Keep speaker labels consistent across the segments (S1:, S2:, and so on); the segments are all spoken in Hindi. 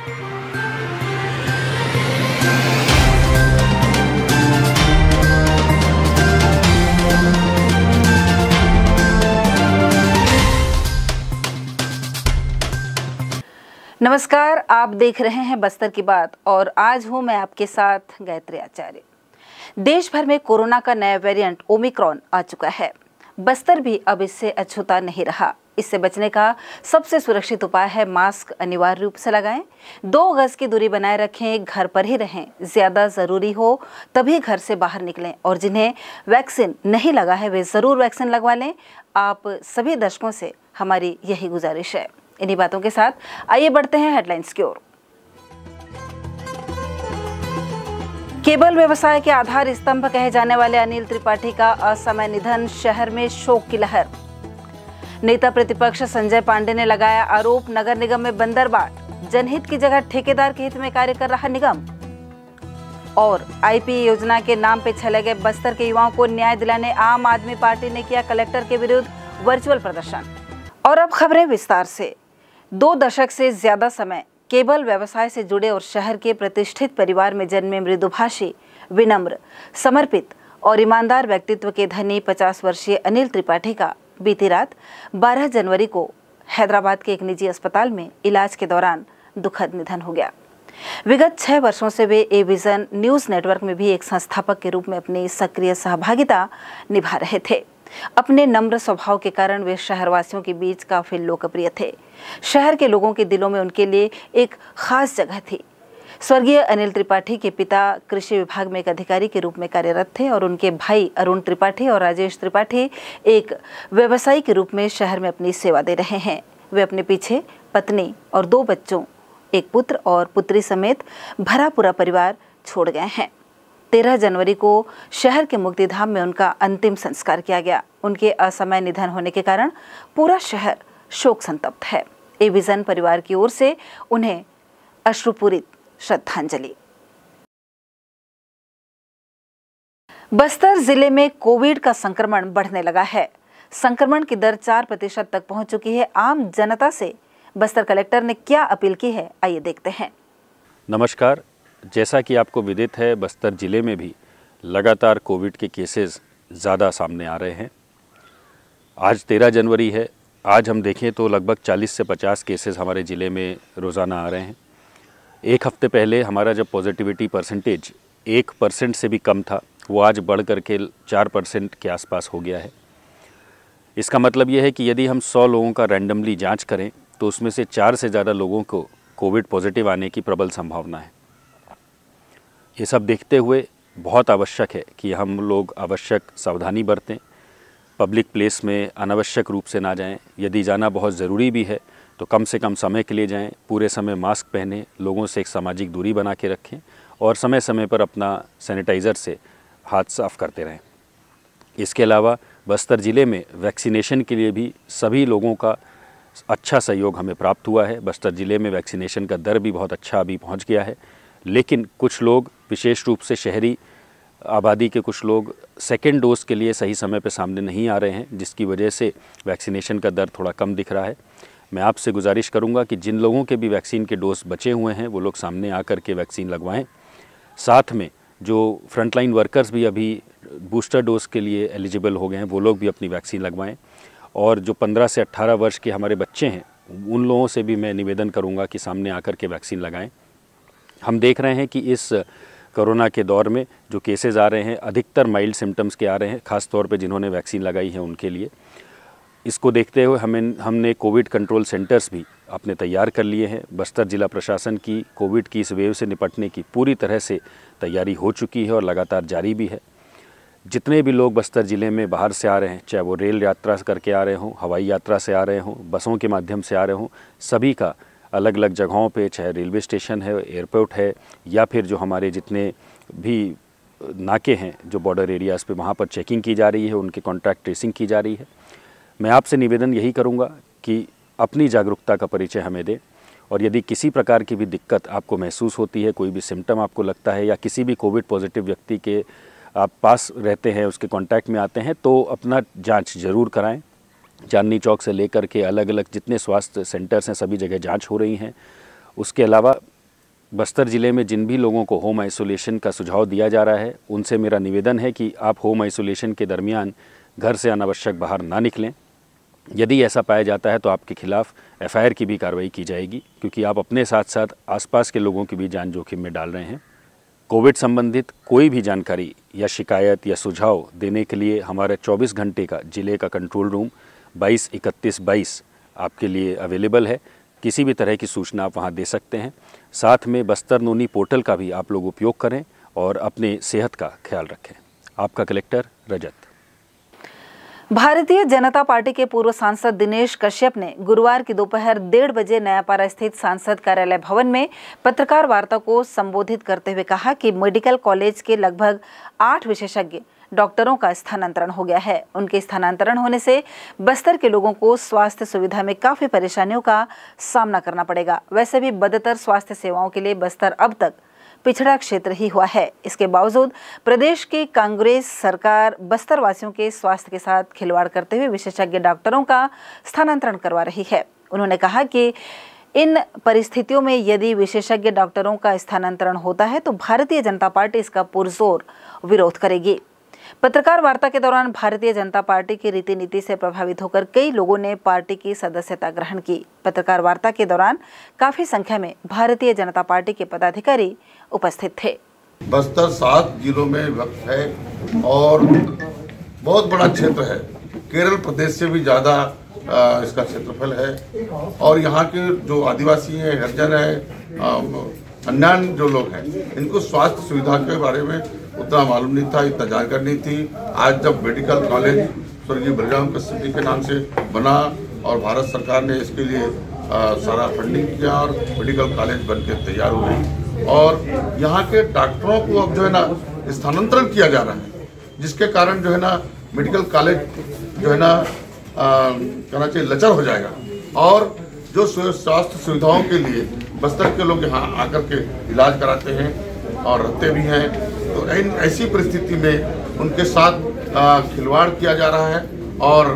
S1: नमस्कार, आप देख रहे हैं बस्तर की बात और आज हूं मैं आपके साथ गायत्री आचार्य। देश भर में कोरोना का नया वेरिएंट ओमिक्रॉन आ चुका है। बस्तर भी अब इससे अछूता नहीं रहा। इससे बचने का सबसे सुरक्षित उपाय है मास्क अनिवार्य रूप से लगाएं, 2 गज की दूरी बनाए रखें, घर पर ही रहें, ज्यादा जरूरी हो तभी घर से बाहर निकलें और जिन्हें वैक्सीन नहीं लगा है वे जरूर वैक्सीन लगवा लें। आप सभी दर्शकों से हमारी यही गुजारिश है। इन्हीं बातों के साथ आइए बढ़ते हैं हेडलाइंस की ओर। केबल व्यवसाय के आधार स्तंभ कहे जाने वाले अनिल त्रिपाठी का असमय निधन, शहर में शोक की लहर। नेता प्रतिपक्ष संजय पांडे ने लगाया आरोप, नगर निगम में बंदरबाट, जनहित की जगह ठेकेदार के हित में कार्य कर रहा निगम। और आईपी योजना के नाम पे छले गए बस्तर के युवाओं को न्याय दिलाने आम आदमी पार्टी ने किया कलेक्टर के विरुद्ध वर्चुअल प्रदर्शन। और अब खबरें विस्तार से। 2 दशक से ज्यादा समय केबल व्यवसाय से जुड़े और शहर के प्रतिष्ठित परिवार में जन्मे मृदुभाषी, विनम्र, समर्पित और ईमानदार व्यक्तित्व के धनी 50 वर्षीय अनिल त्रिपाठी का बीती रात 12 जनवरी को हैदराबाद के एक निजी अस्पताल में इलाज के दौरान दुखद निधन हो गया। विगत 6 वर्षों से वे ए विजन न्यूज नेटवर्क में भी एक संस्थापक के रूप में अपनी सक्रिय सहभागिता निभा रहे थे। अपने नम्र स्वभाव के कारण वे शहरवासियों के बीच काफी लोकप्रिय थे। शहर के लोगों के दिलों में उनके लिए एक खास जगह थी। स्वर्गीय अनिल त्रिपाठी के पिता कृषि विभाग में एक अधिकारी के रूप में कार्यरत थे और उनके भाई अरुण त्रिपाठी और राजेश त्रिपाठी एक व्यवसायी के रूप में शहर में अपनी सेवा दे रहे हैं। वे अपने पीछे पत्नी और 2 बच्चों, एक पुत्र और पुत्री समेत भरा पूरा परिवार छोड़ गए हैं। 13 जनवरी को शहर के मुक्तिधाम में उनका अंतिम संस्कार किया गया। उनके असमय निधन होने के कारण पूरा शहर शोक संतप्त है। ए विजन परिवार की ओर से उन्हें अश्रुपूरित श्रद्धांजलि। बस्तर जिले में कोविड का संक्रमण बढ़ने लगा है। संक्रमण की दर 4% तक पहुंच चुकी है। आम जनता से बस्तर कलेक्टर ने क्या अपील की है, आइए देखते हैं।
S2: नमस्कार। जैसा कि आपको विदित है, बस्तर ज़िले में भी लगातार कोविड के केसेस ज़्यादा सामने आ रहे हैं। आज 13 जनवरी है। आज हम देखें तो लगभग 40 से 50 केसेस हमारे ज़िले में रोज़ाना आ रहे हैं। एक हफ्ते पहले हमारा जब पॉजिटिविटी परसेंटेज 1% से भी कम था, वो आज बढ़ करके 4% के आसपास हो गया है। इसका मतलब ये है कि यदि हम 100 लोगों का रैंडमली जाँच करें तो उसमें से 4 से ज़्यादा लोगों को कोविड पॉजिटिव आने की प्रबल संभावना है। ये सब देखते हुए बहुत आवश्यक है कि हम लोग आवश्यक सावधानी बरतें, पब्लिक प्लेस में अनावश्यक रूप से ना जाएं। यदि जाना बहुत ज़रूरी भी है तो कम से कम समय के लिए जाएं, पूरे समय मास्क पहनें, लोगों से एक सामाजिक दूरी बना के रखें और समय समय पर अपना सैनिटाइज़र से हाथ साफ करते रहें। इसके अलावा बस्तर ज़िले में वैक्सीनेशन के लिए भी सभी लोगों का अच्छा सहयोग हमें प्राप्त हुआ है। बस्तर ज़िले में वैक्सीनेशन का दर भी बहुत अच्छा अभी पहुँच गया है, लेकिन कुछ लोग, विशेष रूप से शहरी आबादी के कुछ लोग, सेकेंड डोज के लिए सही समय पर सामने नहीं आ रहे हैं, जिसकी वजह से वैक्सीनेशन का दर थोड़ा कम दिख रहा है। मैं आपसे गुजारिश करूंगा कि जिन लोगों के भी वैक्सीन के डोज बचे हुए हैं वो लोग सामने आकर के वैक्सीन लगवाएं। साथ में जो फ्रंटलाइन वर्कर्स भी अभी बूस्टर डोज के लिए एलिजिबल हो गए हैं वो लोग भी अपनी वैक्सीन लगवाएं। और जो 15 से 18 वर्ष के हमारे बच्चे हैं उन लोगों से भी मैं निवेदन करूंगा कि सामने आकर के वैक्सीन लगाएं। हम देख रहे हैं कि इस कोरोना के दौर में जो केसेस आ रहे हैं अधिकतर माइल्ड सिम्टम्स के आ रहे हैं, ख़ास तौर पे जिन्होंने वैक्सीन लगाई है उनके लिए। इसको देखते हुए हमने कोविड कंट्रोल सेंटर्स भी अपने तैयार कर लिए हैं। बस्तर ज़िला प्रशासन की कोविड की इस वेव से निपटने की पूरी तरह से तैयारी हो चुकी है और लगातार जारी भी है। जितने भी लोग बस्तर ज़िले में बाहर से आ रहे हैं, चाहे वो रेल यात्रा करके आ रहे हों, हवाई यात्रा से आ रहे हों, बसों के माध्यम से आ रहे हों, सभी का अलग अलग जगहों पे, चाहे रेलवे स्टेशन है, एयरपोर्ट है या फिर जो हमारे जितने भी नाके हैं जो बॉर्डर एरियाज़ पे, वहाँ पर चेकिंग की जा रही है, उनके कॉन्टैक्ट ट्रेसिंग की जा रही है। मैं आपसे निवेदन यही करूँगा कि अपनी जागरूकता का परिचय हमें दें और यदि किसी प्रकार की भी दिक्कत आपको महसूस होती है, कोई भी सिम्टम आपको लगता है या किसी भी कोविड पॉजिटिव व्यक्ति के आप पास रहते हैं, उसके कांटेक्ट में आते हैं, तो अपना जांच ज़रूर कराएं। चांदनी चौक से लेकर के अलग अलग जितने स्वास्थ्य सेंटर्स हैं सभी जगह जांच हो रही हैं। उसके अलावा बस्तर ज़िले में जिन भी लोगों को होम आइसोलेशन का सुझाव दिया जा रहा है, उनसे मेरा निवेदन है कि आप होम आइसोलेशन के दरमियान घर से अनावश्यक बाहर ना निकलें। यदि ऐसा पाया जाता है तो आपके खिलाफ एफआईआर की भी कार्रवाई की जाएगी, क्योंकि आप अपने साथ साथ आसपास के लोगों की भी जान जोखिम में डाल रहे हैं। कोविड संबंधित कोई भी जानकारी या शिकायत या सुझाव देने के लिए हमारा 24 घंटे का जिले का कंट्रोल रूम 223122 आपके लिए अवेलेबल है। किसी भी तरह की सूचना आप वहां दे सकते हैं। साथ में बस्तर नोनी पोर्टल का भी आप लोग उपयोग करें और अपने सेहत का ख्याल रखें। आपका कलेक्टर रजत।
S1: भारतीय जनता पार्टी के पूर्व सांसद दिनेश कश्यप ने गुरुवार की दोपहर 1:30 बजे नयापारा स्थित सांसद कार्यालय भवन में पत्रकार वार्ता को संबोधित करते हुए कहा कि मेडिकल कॉलेज के लगभग 8 विशेषज्ञ डॉक्टरों का स्थानांतरण हो गया है। उनके स्थानांतरण होने से बस्तर के लोगों को स्वास्थ्य सुविधा में काफी परेशानियों का सामना करना पड़ेगा। वैसे भी बदतर स्वास्थ्य सेवाओं के लिए बस्तर अब तक पिछड़ा क्षेत्र ही हुआ है। इसके बावजूद प्रदेश की कांग्रेस सरकार बस्तर वासियों के स्वास्थ्य के साथ खिलवाड़ करते हुए विशेषज्ञ डॉक्टरों का स्थानांतरण करवा रही है। उन्होंने कहा कि इन परिस्थितियों में यदि विशेषज्ञ डॉक्टरों का स्थानांतरण होता है तो भारतीय जनता पार्टी इसका पुरजोर विरोध करेगी। पत्रकार वार्ता के दौरान भारतीय जनता पार्टी की रीति नीति से प्रभावित होकर कई लोगों ने पार्टी की सदस्यता ग्रहण की। पत्रकार वार्ता के दौरान काफी संख्या में भारतीय जनता पार्टी के पदाधिकारी उपस्थित थे।
S3: बस्तर 7 जिलों में विभक्त है और बहुत बड़ा क्षेत्र है। केरल प्रदेश से भी ज्यादा इसका क्षेत्रफल है और यहाँ के जो आदिवासी हैं, हरिजन है, अन्य जो लोग हैं, इनको स्वास्थ्य सुविधा के बारे में उतना मालूम नहीं था, इतना जानकारी नहीं थी। आज जब मेडिकल कॉलेज स्वर्गीय बलराम कश्यप जी के नाम से बना और भारत सरकार ने इसके लिए सारा फंडिंग किया और मेडिकल कॉलेज बन के तैयार हुई और यहाँ के डॉक्टरों को अब जो है ना स्थानांतरण किया जा रहा है, जिसके कारण जो है ना मेडिकल कॉलेज जो है ना कहना चाहिए लचर हो जाएगा और जो स्वास्थ्य सुविधाओं के लिए बस्तर के लोग यहाँ आकर के इलाज कराते हैं और रहते भी हैं, तो ऐसी परिस्थिति में उनके साथ खिलवाड़ किया जा रहा है और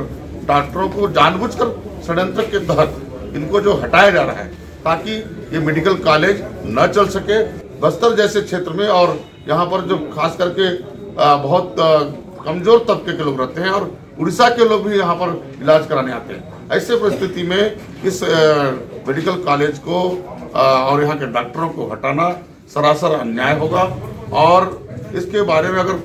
S3: डॉक्टरों को जानबूझकर षड्यंत्र के तहत इनको जो हटाया जा रहा है ताकि ये मेडिकल कॉलेज न चल सके। बस्तर जैसे क्षेत्र में और यहाँ पर जो खास करके बहुत कमजोर तबके के लोग रहते हैं और उड़ीसा के लोग भी यहाँ पर इलाज कराने आते हैं। ऐसे परिस्थिति में इस मेडिकल कॉलेज को और यहाँ के डॉक्टरों को हटाना सरासर अन्याय होगा और इसके बारे में अगर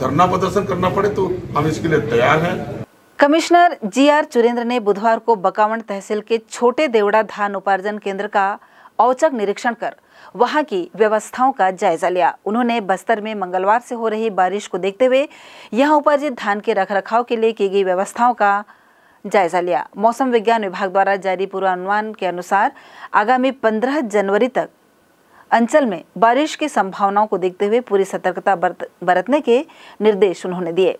S3: धरना प्रदर्शन करना पड़े तो हम इसके लिए तैयार हैं।
S1: कमिश्नर जीआर चुरेंद्र ने बुधवार को बकावंड तहसील के छोटे देवड़ा धान उपार्जन केंद्र का औचक निरीक्षण कर वहां की व्यवस्थाओं का जायजा लिया। उन्होंने बस्तर में मंगलवार से हो रही बारिश को देखते हुए यहां उपार्जित धान के रखरखाव के लिए की गई व्यवस्थाओं का जायजा लिया। मौसम विज्ञान विभाग द्वारा जारी पूर्वानुमान के अनुसार आगामी 15 जनवरी तक अंचल में बारिश की संभावनाओं को देखते हुए पूरी सतर्कता बरतने के निर्देश उन्होंने दिए।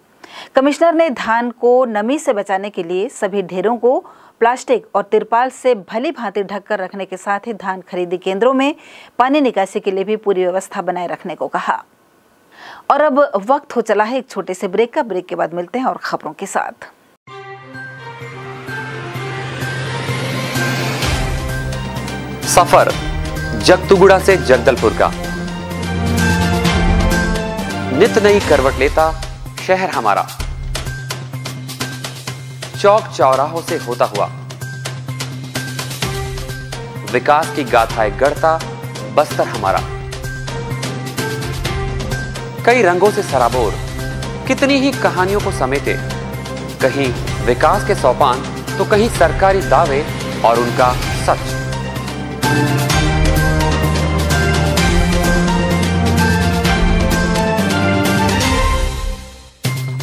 S1: कमिश्नर ने धान को नमी से बचाने के लिए सभी ढेरों को प्लास्टिक और तिरपाल से भली भांति ढककर रखने के साथ ही धान खरीदी केंद्रों में पानी निकासी के लिए भी पूरी व्यवस्था बनाए रखने को कहा। और अब वक्त हो चला है एक छोटे से ब्रेक का। ब्रेक के बाद मिलते हैं और खबरों के साथ।
S4: सफर जगतुगुड़ा से जगदलपुर का, नित नई करवट लेता शहर हमारा, चौक चौराहों से होता हुआ विकास की गाथाएं गढ़ता बस्तर हमारा। कई रंगों से सराबोर कितनी ही कहानियों को समेटे, कहीं विकास के सोपान तो कहीं सरकारी दावे और उनका सच।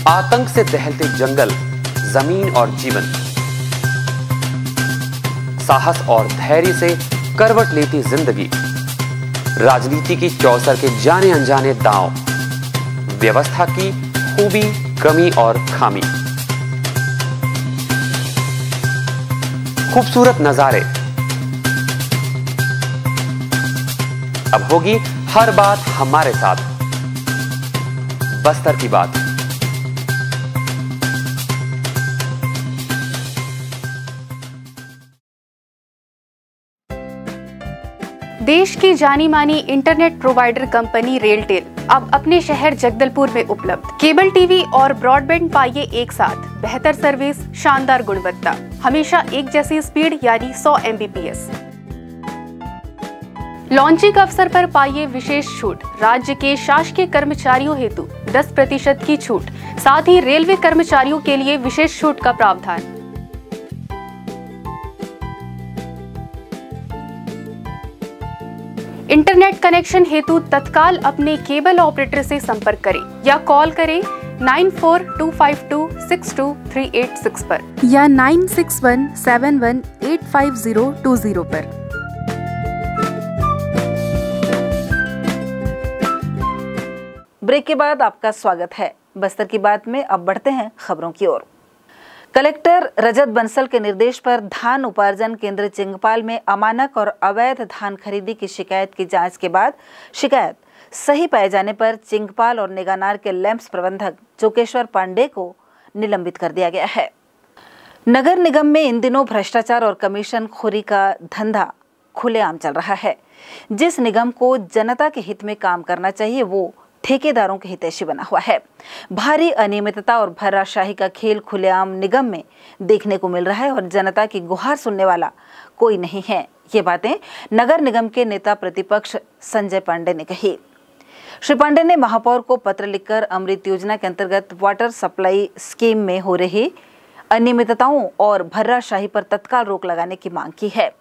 S4: आतंक से दहलते जंगल, जमीन और जीवन, साहस और धैर्य से करवट लेती जिंदगी, राजनीति की चौसर के जाने अनजाने दांव, व्यवस्था की खूबी, कमी और खामी, खूबसूरत नजारे। अब होगी हर बात हमारे साथ, बस्तर की बात।
S5: देश की जानी मानी इंटरनेट प्रोवाइडर कंपनी रेलटेल अब अपने शहर जगदलपुर में उपलब्ध। केबल टीवी और ब्रॉडबैंड पाइए एक साथ, बेहतर सर्विस, शानदार गुणवत्ता, हमेशा एक जैसी स्पीड यानी 100 Mbps। लॉन्चिंग अवसर पर पाइए विशेष छूट, राज्य के शासकीय कर्मचारियों हेतु 10% की छूट, साथ ही रेलवे कर्मचारियों के लिए विशेष छूट का प्रावधान। इंटरनेट कनेक्शन हेतु तत्काल अपने केबल ऑपरेटर से संपर्क करें या कॉल करें 9425262386 पर या 9617185020 पर।
S1: ब्रेक के बाद आपका स्वागत है। बस्तर की बात में अब बढ़ते हैं खबरों की ओर। कलेक्टर रजत बंसल के निर्देश पर धान उपार्जन केंद्र चिंगपाल में अमानक और अवैध धान खरीदी की शिकायत की जांच के बाद शिकायत सही पाए जाने पर चिंगपाल और निगानार के लैंप्स प्रबंधक जोगेश्वर पांडे को निलंबित कर दिया गया है। नगर निगम में इन दिनों भ्रष्टाचार और कमीशन खोरी का धंधा खुलेआम चल रहा है। जिस निगम को जनता के हित में काम करना चाहिए वो ठेकेदारों के हितैषी बना हुआ है। भारी अनियमितता और भर्राशाही का खेल खुलेआम निगम में देखने को मिल रहा है और जनता की गुहार सुनने वाला कोई नहीं है। ये बातें नगर निगम के नेता प्रतिपक्ष संजय पांडे ने कही। श्री पांडे ने महापौर को पत्र लिखकर अमृत योजना के अंतर्गत वाटर सप्लाई स्कीम में हो रही अनियमितताओं और भर्राशाही पर तत्काल रोक लगाने की मांग की है।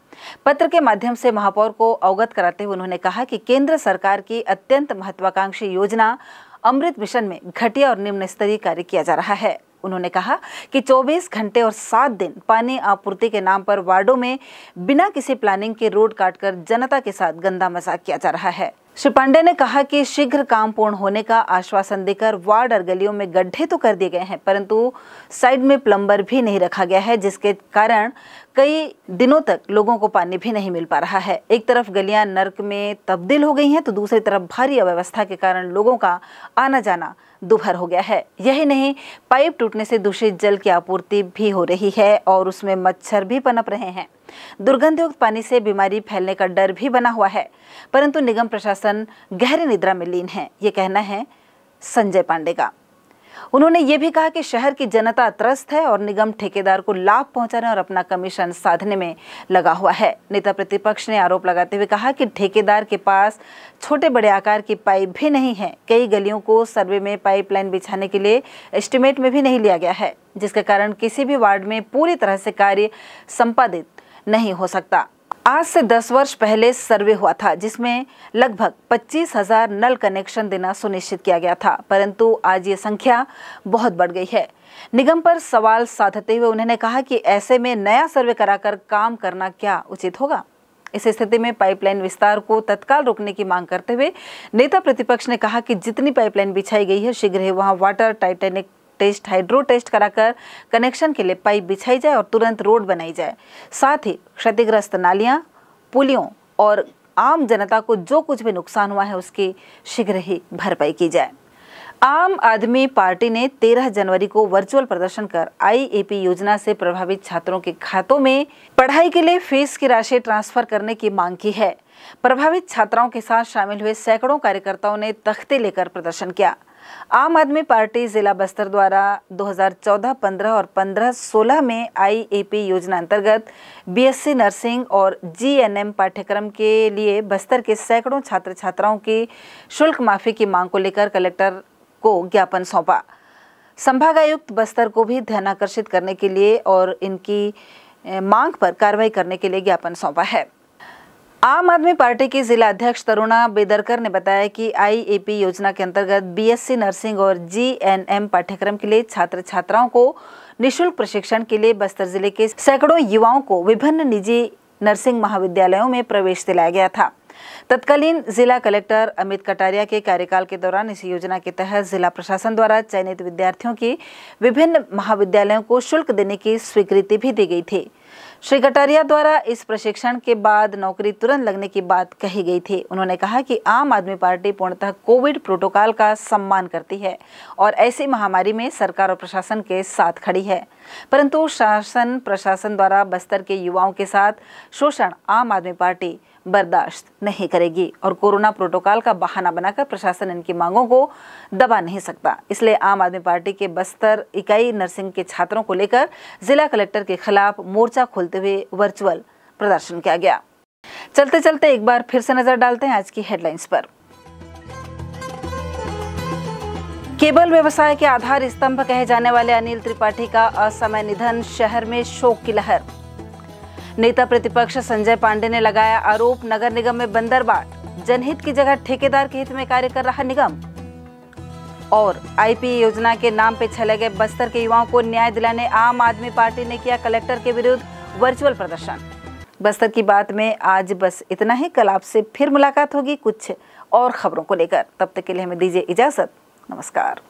S1: पत्र के माध्यम से महापौर को अवगत कराते हुए उन्होंने कहा कि केंद्र सरकार की अत्यंत महत्वाकांक्षी योजना अमृत मिशन में घटिया और निम्न स्तरीय कार्य किया जा रहा है। उन्होंने कहा कि 24 घंटे और 7 दिन पानी आपूर्ति के नाम पर वार्डों में बिना किसी प्लानिंग के रोड काटकर जनता के साथ गंदा मजाक किया जा रहा है। श्री पांडे ने कहा कि शीघ्र काम पूर्ण होने का आश्वासन देकर वार्ड और गलियों में गड्ढे तो कर दिए गए हैं, परंतु साइड में प्लम्बर भी नहीं रखा गया है, जिसके कारण कई दिनों तक लोगों को पानी भी नहीं मिल पा रहा है। एक तरफ गलियां नर्क में तब्दील हो गई हैं तो दूसरी तरफ भारी अव्यवस्था के कारण लोगों का आना जाना दुभर हो गया है। यही नहीं, पाइप टूटने से दूषित जल की आपूर्ति भी हो रही है और उसमें मच्छर भी पनप रहे हैं। दुर्गंधयुक्त पानी से बीमारी फैलने का डर भी बना हुआ है, परंतु निगम प्रशासन गहरी निद्रा में लीन है। ये कहना है संजय पांडे का। उन्होंने ये भी कहा कि शहर की जनता त्रस्त है और निगम ठेकेदार को लाभ पहुंचाने और अपना कमीशन साधने में लगा हुआ है। नेता प्रतिपक्ष ने आरोप लगाते हुए कहा कि ठेकेदार के पास छोटे बड़े आकार की पाइप भी नहीं है। कई गलियों को सर्वे में पाइपलाइन बिछाने के लिए एस्टिमेट में भी नहीं लिया गया है, जिसके कारण किसी भी वार्ड में पूरी तरह से कार्य संपादित नहीं हो सकता। आज से 10 वर्ष पहले सर्वे हुआ था जिसमें लगभग 25,000 नल कनेक्शन देना सुनिश्चित किया गया था, परंतु आज ये संख्या बहुत बढ़ गई है। निगम पर सवाल साधते हुए उन्होंने कहा कि ऐसे में नया सर्वे कराकर काम करना क्या उचित होगा। इस स्थिति में पाइपलाइन विस्तार को तत्काल रोकने की मांग करते हुए नेता प्रतिपक्ष ने कहा कि जितनी पाइपलाइन बिछाई गई है शीघ्र ही वहां water titanic test, hydro test कराकर कनेक्शन के लिए पाइप बिछाई जाए और तुरंत रोड बनाई जाए। साथ ही क्षतिग्रस्त नालियां, पुलियों और आम जनता को जो कुछ भी नुकसान हुआ है उसकी शीघ्र ही भरपाई की जाए। आम आदमी पार्टी ने 13 जनवरी को वर्चुअल प्रदर्शन कर IAP योजना से प्रभावित छात्रों के खातों में पढ़ाई के लिए फीस की राशि ट्रांसफर करने की मांग की है। प्रभावित छात्राओं के साथ शामिल हुए सैकड़ों कार्यकर्ताओं ने तख्ते लेकर प्रदर्शन किया। आम आदमी पार्टी जिला बस्तर द्वारा 2014-15 और 15-16 में IAP योजना अंतर्गत BSc नर्सिंग और GNM पाठ्यक्रम के लिए बस्तर के सैकड़ों छात्र छात्राओं की शुल्क माफी की मांग को लेकर कलेक्टर को ज्ञापन सौंपा। संभागायुक्त बस्तर को भी ध्यानाकर्षित करने के लिए और इनकी मांग पर कार्रवाई करने के लिए ज्ञापन सौंपा है। आम आदमी पार्टी की जिला अध्यक्ष तरुणा बेदरकर ने बताया कि IAP योजना के अंतर्गत BSc नर्सिंग और GNM पाठ्यक्रम के लिए छात्र छात्राओं को निःशुल्क प्रशिक्षण के लिए बस्तर जिले के सैकड़ों युवाओं को विभिन्न निजी नर्सिंग महाविद्यालयों में प्रवेश दिलाया गया था। तत्कालीन जिला कलेक्टर अमित कटारिया के कार्यकाल के दौरान इस योजना के तहत जिला प्रशासन द्वारा चयनित विद्यार्थियों की विभिन्न महाविद्यालयों को शुल्क देने की स्वीकृति भी दी गई थी। श्री कटारिया द्वारा इस प्रशिक्षण के बाद नौकरी तुरंत लगने की बात कही गई थी। उन्होंने कहा कि आम आदमी पार्टी पूर्णतः कोविड प्रोटोकॉल का सम्मान करती है और ऐसी महामारी में सरकार और प्रशासन के साथ खड़ी है, परंतु शासन प्रशासन द्वारा बस्तर के युवाओं के साथ शोषण आम आदमी पार्टी बर्दाश्त नहीं करेगी और कोरोना प्रोटोकॉल का बहाना बनाकर प्रशासन इनकी मांगों को दबा नहीं सकता। इसलिए आम आदमी पार्टी के बस्तर इकाई नर्सिंग के छात्रों को लेकर जिला कलेक्टर के खिलाफ मोर्चा खोलते हुए वर्चुअल प्रदर्शन किया गया। चलते चलते एक बार फिर से नजर डालते हैं आज की हेडलाइंस पर। केबल व्यवसाय के आधार स्तंभ कहे जाने वाले अनिल त्रिपाठी का असमय निधन, शहर में शोक की लहर। नेता प्रतिपक्ष संजय पांडे ने लगाया आरोप, नगर निगम में बंदरबाट, जनहित की जगह ठेकेदार के हित में कार्य कर रहा निगम। और आईपी योजना के नाम पे छले गए बस्तर के युवाओं को न्याय दिलाने आम आदमी पार्टी ने किया कलेक्टर के विरुद्ध वर्चुअल प्रदर्शन। बस्तर की बात में आज बस इतना ही। कल आपसे फिर मुलाकात होगी कुछ और खबरों को लेकर। तब तक के लिए हमें दीजिए इजाजत। नमस्कार।